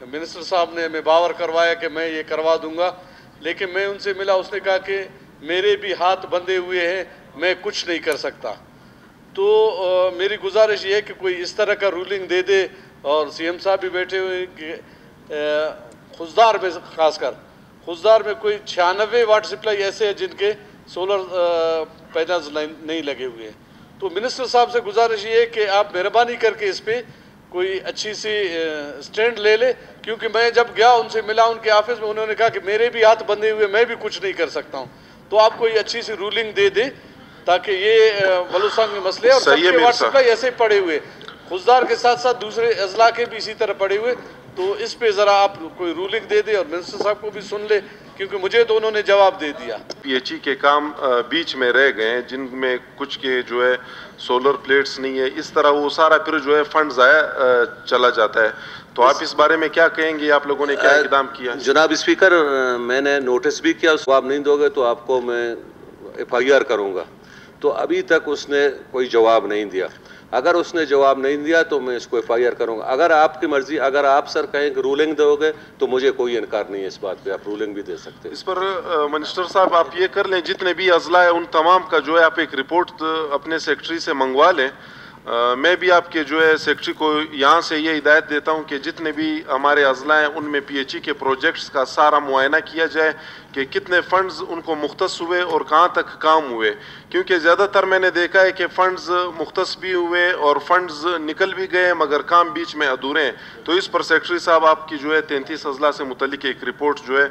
Minister साहब ने हमें बावर करवाया कि मैं ये करवा दूंगा, लेकिन मैं उनसे मिला, उसने कहा कि मेरे भी हाथ बंधे हुए हैं, मैं कुछ नहीं कर सकता। तो मेरी गुजारिश ये है कि कोई इस तरह का रूलिंग दे दे, और सीएम साहब भी बैठे हुए हैं कि खुजदार में, खासकर खुजदार में कोई 96 वाट सप्लाई ऐसे हैं जिनके सोलर पैनल्स नहीं लगे हुए हैं। तो मिनिस्टर साहब से गुजारिश ये है कि आप मेहरबानी करके इस पे कोई अच्छी सी स्टैंड ले ले, क्योंकि मैं जब गया उनसे मिला उनके ऑफिस में, उन्होंने कहा कि मेरे भी हाथ बंधे हुए, मैं भी कुछ नहीं कर सकता हूँ। तो आप कोई अच्छी सी रूलिंग दे दे ताकि ये बलूचिस्तान के मसले, और सबके वाट सप्लाई ऐसे पड़े हुए, खुजदार के साथ साथ दूसरे अजला के भी इसी तरह पड़े हुए, तो इस पे ज़रा आप कोई रूलिंग दे दे और मिनिस्टर साहब को भी सुन ले, क्योंकि मुझे तो उन्होंने जवाब दे दिया। पीएचई के काम बीच में रह गए हैं, जिनमें कुछ के जो है सोलर प्लेट्स नहीं है, इस तरह वो सारा फिर जो है फंड ज़ाया चला जाता है। तो आप इस बारे में क्या कहेंगे, आप लोगों ने क्या इक़दाम किया? जनाब स्पीकर, मैंने नोटिस भी किया, जवाब नहीं दोगे तो आपको मैं FIR करूँगा। तो अभी तक उसने कोई जवाब नहीं दिया। अगर उसने जवाब नहीं दिया तो मैं इसको FIR करूंगा। अगर आपकी मर्जी, अगर आप सर कहें कि रूलिंग दोगे तो मुझे कोई इनकार नहीं है इस बात पे, आप रूलिंग भी दे सकते हैं। इस पर मिनिस्टर साहब आप ये कर लें, जितने भी अजला है उन तमाम का जो है आप एक रिपोर्ट अपने सेक्रेटरी से मंगवा लें। मैं भी आपके जो है सेक्रेटरी को यहाँ से ये हिदायत देता हूँ कि जितने भी हमारे अजला हैं उनमें पीएचई के प्रोजेक्ट्स का सारा मुआयना किया जाए कि कितने फंड्स उनको मुख्तस हुए और कहाँ तक काम हुए, क्योंकि ज़्यादातर मैंने देखा है कि फ़ंड्स मुख्तस भी हुए और फंड्स निकल भी गए मगर काम बीच में अधूरे हैं। तो इस पर सेक्रेटरी साहब आपकी जो है 33 अजला से मुतल्लिक एक रिपोर्ट जो है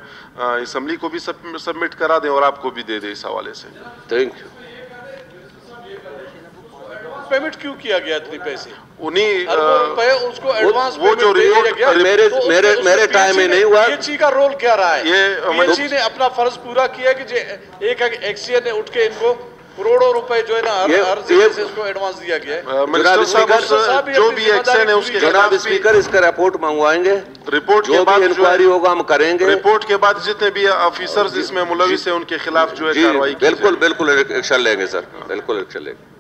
असम्बली को भी सबमिट करा दें और आपको भी दे दें इस हवाले से। Thank you. पेमेंट क्यों किया गया इतने पैसे? उन्हीं उसको एडवांस वो जो मेरे टाइम में नहीं हुआ। पीएचई का रोल क्या रहा है? पीएचई ने अपना फर्ज पूरा किया कि एक एक्सीएन ने उठ के इनको करोड़ों रुपए जो है ना हर जिले से इसको एडवांस दिया गया है। मिनिस्टर साहब जो भी एक्शन है उसके जनाब स्पीकर इसका रिपोर्ट मंगवाएंगे, रिपोर्ट जो भी इंक्वायरी होगा हम करेंगे। रिपोर्ट के बाद जितने भी ऑफिसर्स इसमें मुलविस है उनके खिलाफ जो है कार्रवाई बिल्कुल एक्शन लेंगे सर, बिल्कुल एक्शन लेंगे।